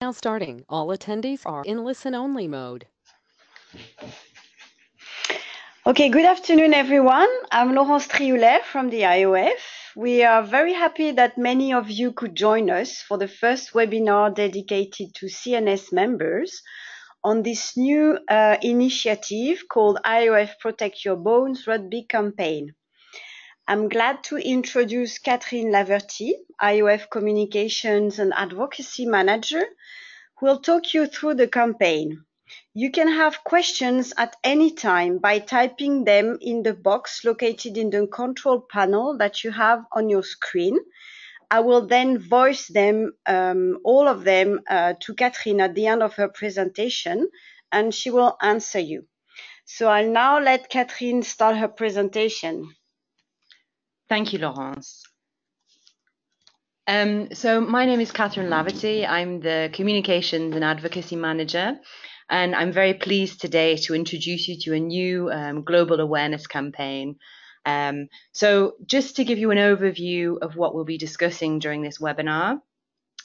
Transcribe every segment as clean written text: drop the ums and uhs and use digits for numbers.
Now starting. All attendees are in listen-only mode. Okay, good afternoon, everyone. I'm Laurence Trioulet from the IOF. We are very happy that many of you could join us for the first webinar dedicated to CNS members on this new initiative called IOF Protect Your Bones Rugby campaign. I'm glad to introduce Catherine Laverty, IOF Communications and Advocacy Manager, who will talk you through the campaign. You can have questions at any time by typing them in the box located in the control panel that you have on your screen. I will then voice them, all of them, to Catherine at the end of her presentation, and she will answer you. So I'll now let Catherine start her presentation. Thank you, Laurence. So my name is Catherine Laverty. I'm the Communications and Advocacy Manager, and I'm very pleased today to introduce you to a new global awareness campaign. So just to give you an overview of what we'll be discussing during this webinar.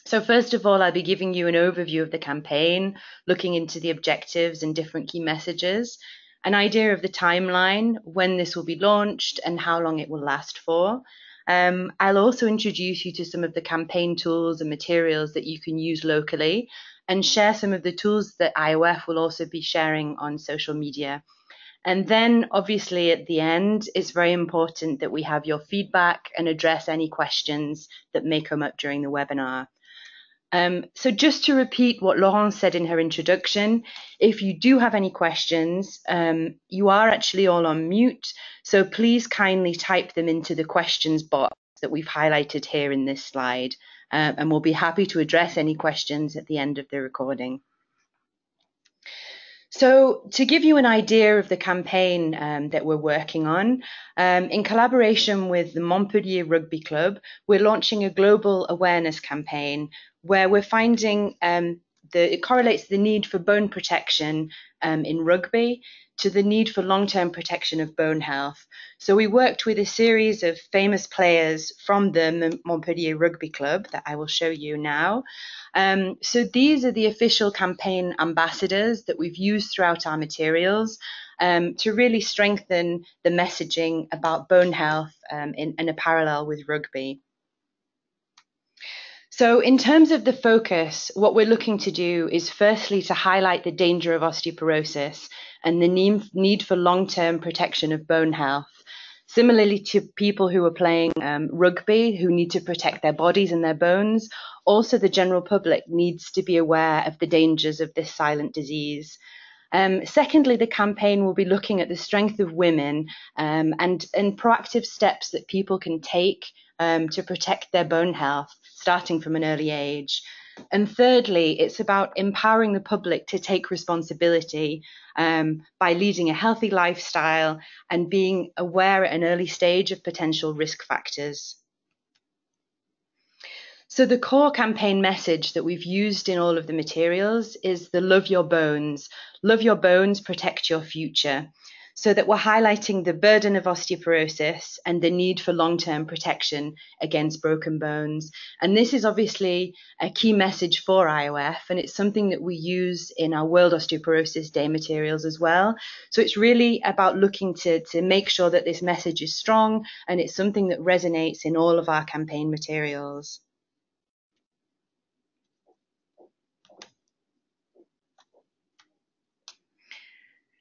So first of all, I'll be giving you an overview of the campaign, looking into the objectives and different key messages, an idea of the timeline, when this will be launched and how long it will last for. I'll also introduce you to some of the campaign tools and materials that you can use locally and share some of the tools that IOF will also be sharing on social media. And then obviously at the end, it's very important that we have your feedback and address any questions that may come up during the webinar. So just to repeat what Laurence said in her introduction, if you do have any questions, you are actually all on mute. So please kindly type them into the questions box that we've highlighted here in this slide. And we'll be happy to address any questions at the end of the recording. So to give you an idea of the campaign that we're working on, in collaboration with the Montpellier Rugby Club, we're launching a global awareness campaign where we're finding it correlates the need for bone protection in rugby to the need for long-term protection of bone health. So we worked with a series of famous players from the Montpellier Rugby Club that I will show you now. So these are the official campaign ambassadors that we've used throughout our materials to really strengthen the messaging about bone health in a parallel with rugby. So in terms of the focus, what we're looking to do is firstly to highlight the danger of osteoporosis and the need for long-term protection of bone health. Similarly to people who are playing rugby, who need to protect their bodies and their bones, also the general public needs to be aware of the dangers of this silent disease. Secondly, the campaign will be looking at the strength of women and proactive steps that people can take to protect their bone health, starting from an early age. And thirdly, it's about empowering the public to take responsibility by leading a healthy lifestyle and being aware at an early stage of potential risk factors. So the core campaign message that we've used in all of the materials is the love your bones, protect your future. So that we're highlighting the burden of osteoporosis and the need for long-term protection against broken bones. And this is obviously a key message for IOF, and it's something that we use in our World Osteoporosis Day materials as well. So it's really about looking to make sure that this message is strong, and it's something that resonates in all of our campaign materials.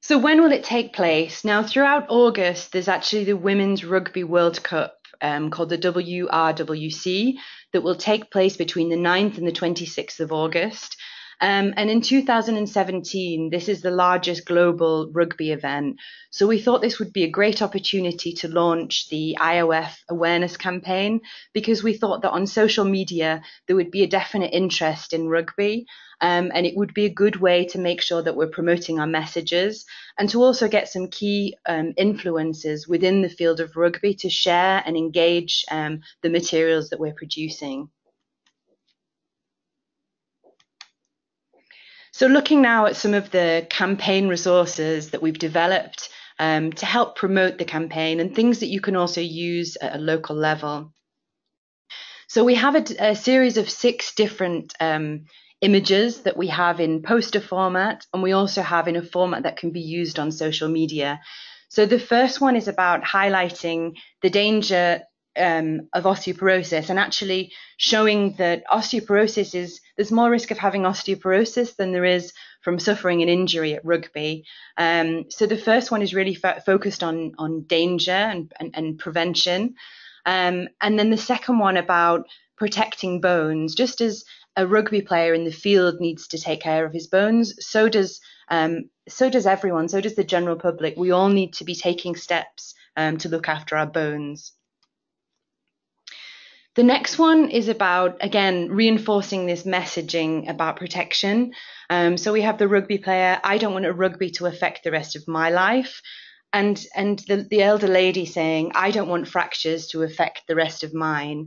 So when will it take place? Now, throughout August, there's actually the Women's Rugby World Cup called the WRWC that will take place between the 9th and the 26th of August. And in 2017, this is the largest global rugby event. So we thought this would be a great opportunity to launch the IOF awareness campaign because we thought that on social media, there would be a definite interest in rugby. And it would be a good way to make sure that we're promoting our messages and to also get some key influencers within the field of rugby to share and engage the materials that we're producing. So looking now at some of the campaign resources that we've developed to help promote the campaign and things that you can also use at a local level. So we have a series of 6 different images that we have in poster format, and we also have in a format that can be used on social media. So the first one is about highlighting the danger of osteoporosis, and actually showing that there's more risk of having osteoporosis than there is from suffering an injury at rugby. So the first one is really focused on danger and prevention. And then the second one about protecting bones. Just as a rugby player in the field needs to take care of his bones, so does everyone, so does the general public. We all need to be taking steps to look after our bones. The next one is about, again, reinforcing this messaging about protection. So we have the rugby player, I don't want a rugby to affect the rest of my life. And the elder lady saying, I don't want fractures to affect the rest of mine.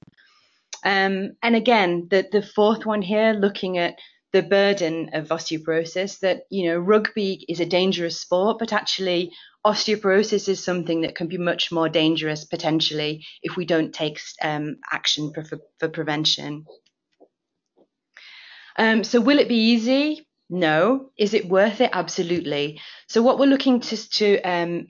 And again, the fourth one here, looking at the burden of osteoporosis, that, rugby is a dangerous sport, but actually osteoporosis is something that can be much more dangerous potentially if we don't take action for prevention. So will it be easy? No. Is it worth it? Absolutely. So what we're looking to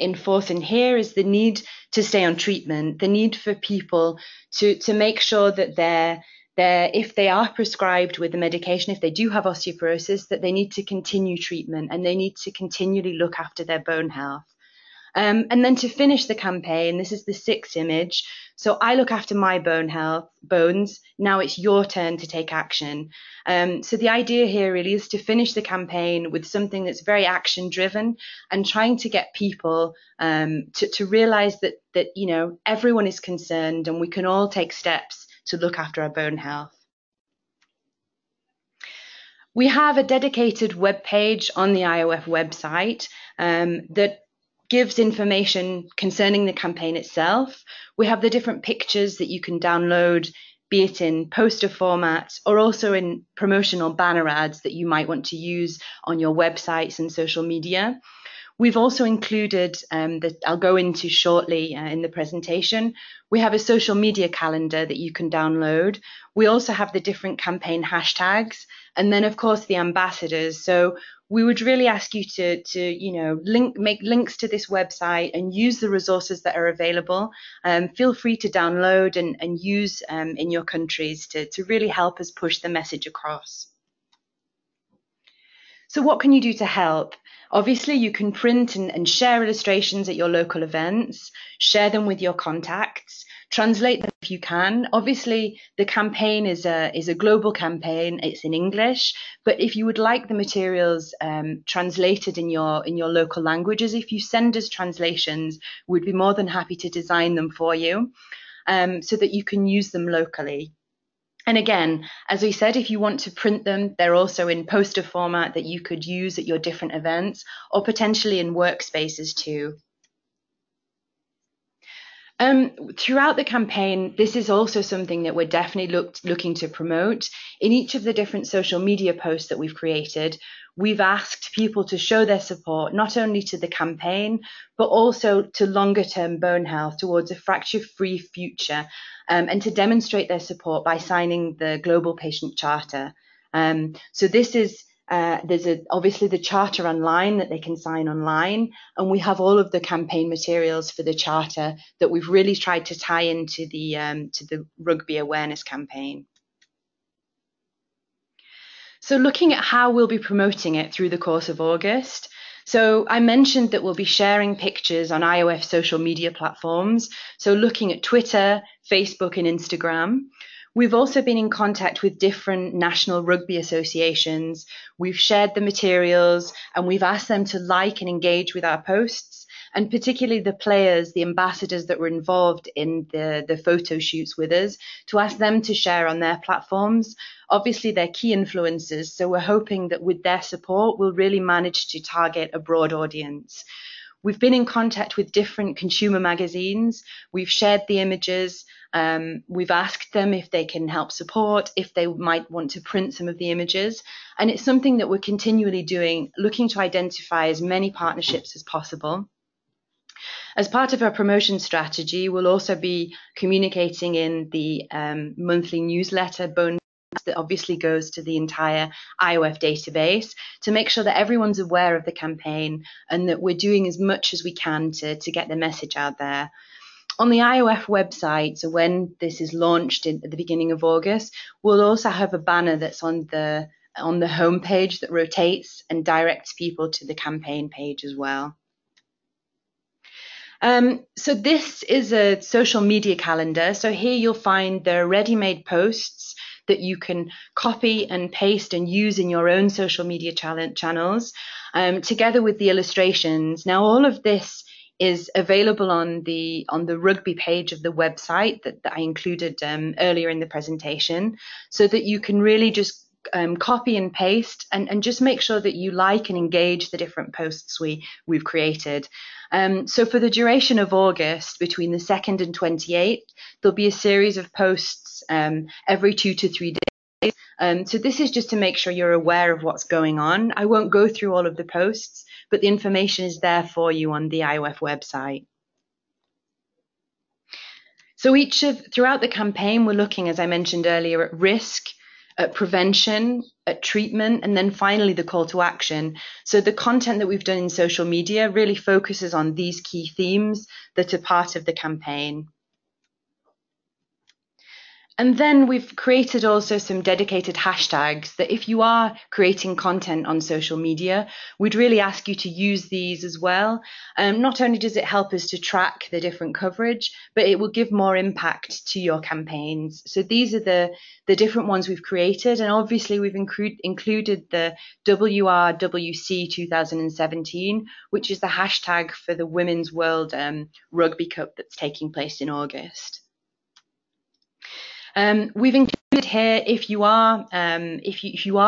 enforce in here is the need to stay on treatment, the need for people to make sure that if they are prescribed with the medication, if they do have osteoporosis, that they need to continue treatment and they need to continually look after their bone health. And then to finish the campaign, this is the sixth image. So I look after my bones. Now it's your turn to take action. So the idea here really is to finish the campaign with something that's very action driven and trying to get people to realize that everyone is concerned and we can all take steps to look after our bone health. We have a dedicated web page on the IOF website that gives information concerning the campaign itself. We have the different pictures that you can download, be it in poster formats or also in promotional banner ads that you might want to use on your websites and social media. We've also included, that I'll go into shortly in the presentation, we have a social media calendar that you can download. We also have the different campaign hashtags, and then of course the ambassadors. So we would really ask you to make links to this website and use the resources that are available. Feel free to download and use in your countries to really help us push the message across. So what can you do to help? Obviously, you can print and share illustrations at your local events, share them with your contacts, translate them if you can. Obviously, the campaign is a global campaign. It's in English, but if you would like the materials translated in your local languages, if you send us translations, we'd be more than happy to design them for you so that you can use them locally. And again, as we said, if you want to print them, they're also in poster format that you could use at your different events or potentially in workspaces too. Throughout the campaign, this is also something that we're definitely looking to promote. In each of the different social media posts that we've created, we've asked people to show their support, not only to the campaign, but also to longer term bone health towards a fracture-free future, and to demonstrate their support by signing the Global Patient Charter. So this is there's obviously the charter online that they can sign online, and we have all of the campaign materials for the charter that we've really tried to tie into the rugby awareness campaign. So looking at how we'll be promoting it through the course of August. So I mentioned that we'll be sharing pictures on IOF social media platforms. So looking at Twitter, Facebook and Instagram. We've also been in contact with different national rugby associations. We've shared the materials and we've asked them to like and engage with our posts, and particularly the players, the ambassadors that were involved in the photo shoots with us, to ask them to share on their platforms. Obviously, they're key influencers, so we're hoping that with their support, we'll really manage to target a broad audience. We've been in contact with different consumer magazines. We've shared the images. We've asked them if they can help support, if they might want to print some of the images. And it's something that we're continually doing, looking to identify as many partnerships as possible. As part of our promotion strategy, we'll also be communicating in the monthly newsletter, Bone, that obviously goes to the entire IOF database to make sure that everyone's aware of the campaign and that we're doing as much as we can to get the message out there. On the IOF website, so when this is launched at the beginning of August, we'll also have a banner that's on the homepage that rotates and directs people to the campaign page as well. So this is a social media calendar. So here you'll find the ready-made posts that you can copy and paste and use in your own social media channels, together with the illustrations. Now, all of this is available on the Rugby page of the website that I included earlier in the presentation, so that you can really just copy and paste and just make sure that you like and engage the different posts we've created. So for the duration of August, between the 2nd and 28th, there'll be a series of posts every 2 to 3 days. So this is just to make sure you're aware of what's going on. I won't go through all of the posts, but the information is there for you on the IOF website. So throughout the campaign, we're looking, as I mentioned earlier, at risk, at prevention, at treatment, and then finally the call to action. So the content that we've done in social media really focuses on these key themes that are part of the campaign. And then we've created also some dedicated hashtags that if you are creating content on social media, we'd really ask you to use these as well. Not only does it help us to track the different coverage, but it will give more impact to your campaigns. So these are the different ones we've created. And obviously we've included the WRWC 2017, which is the hashtag for the Women's World Rugby Cup that's taking place in August. We've included here, if you are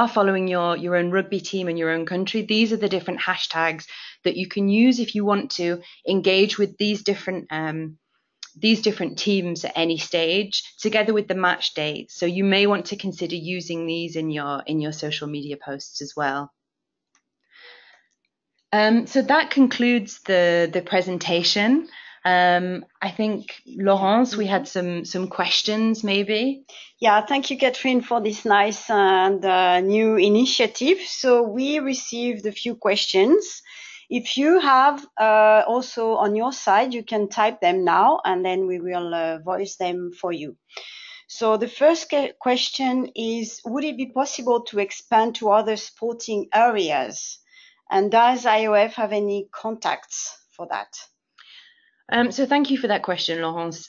following your own rugby team in your own country, these are the different hashtags that you can use if you want to engage with these different teams at any stage, together with the match dates. So you may want to consider using these in your social media posts as well. So that concludes the presentation. I think, Laurence, we had some questions maybe. Yeah, thank you, Catherine, for this nice and new initiative. So we received a few questions. If you have also on your side, you can type them now and then we will voice them for you. So the first question is, would it be possible to expand to other sporting areas? And does IOF have any contacts for that? So thank you for that question, Laurence.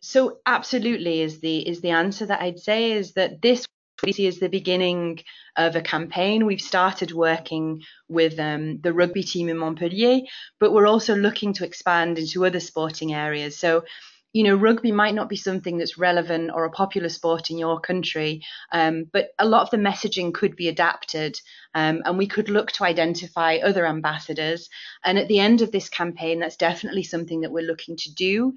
So absolutely is the answer that I'd say, is that this we see as the beginning of a campaign. We've started working with the rugby team in Montpellier, but we're also looking to expand into other sporting areas. So, rugby might not be something that's relevant or a popular sport in your country, but a lot of the messaging could be adapted, and we could look to identify other ambassadors. And at the end of this campaign, that's definitely something that we're looking to do.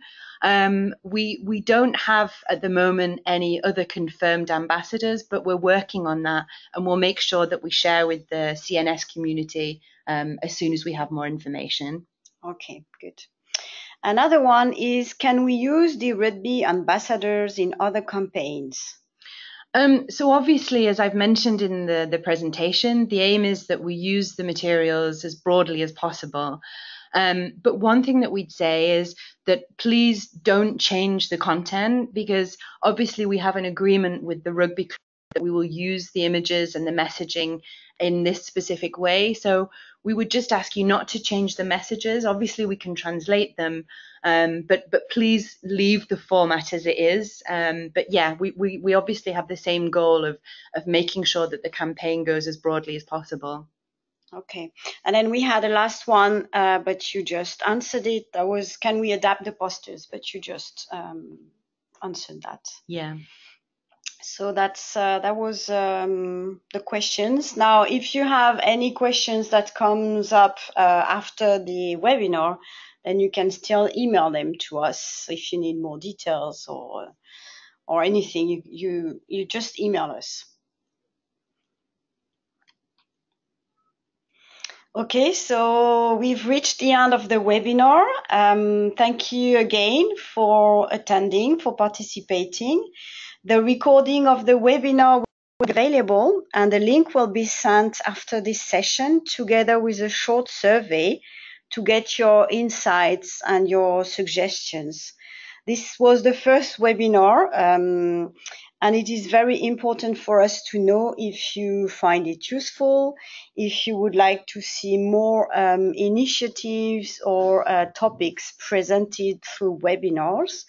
We don't have at the moment any other confirmed ambassadors, but we're working on that, and we'll make sure that we share with the CNS community as soon as we have more information. Okay, good. Another one is, can we use the rugby ambassadors in other campaigns? So obviously, as I've mentioned in the presentation, the aim is that we use the materials as broadly as possible. But one thing that we'd say is that please don't change the content, because obviously we have an agreement with the rugby club that we will use the images and the messaging in this specific way. So we would just ask you not to change the messages. Obviously we can translate them, but please leave the format as it is. But yeah, we obviously have the same goal of making sure that the campaign goes as broadly as possible. Okay. And then we had a last one, but you just answered it. That was, can we adapt the posters? But you just answered that. Yeah. So that was the questions. Now, if you have any questions that comes up after the webinar, then you can still email them to us if you need more details or anything. You just email us. Okay, so we've reached the end of the webinar. Thank you again for attending, for participating. The recording of the webinar available, and the link will be sent after this session together with a short survey to get your insights and your suggestions. This was the first webinar, and it is very important for us to know if you find it useful, if you would like to see more initiatives or topics presented through webinars,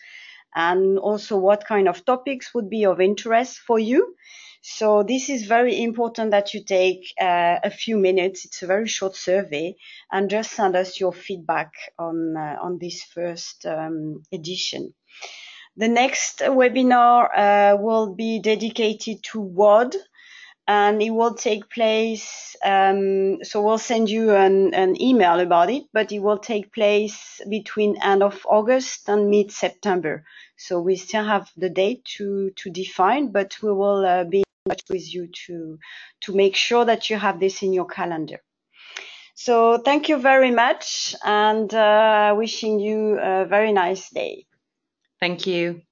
and also what kind of topics would be of interest for you. So this is very important that you take a few minutes. It's a very short survey, and just send us your feedback on this first edition. The next webinar will be dedicated to WOD, and it will take place, so we'll send you an email about it, but it will take place between end of August and mid-September. So we still have the date to define, but we will be in touch with you to make sure that you have this in your calendar. So thank you very much, and wishing you a very nice day. Thank you.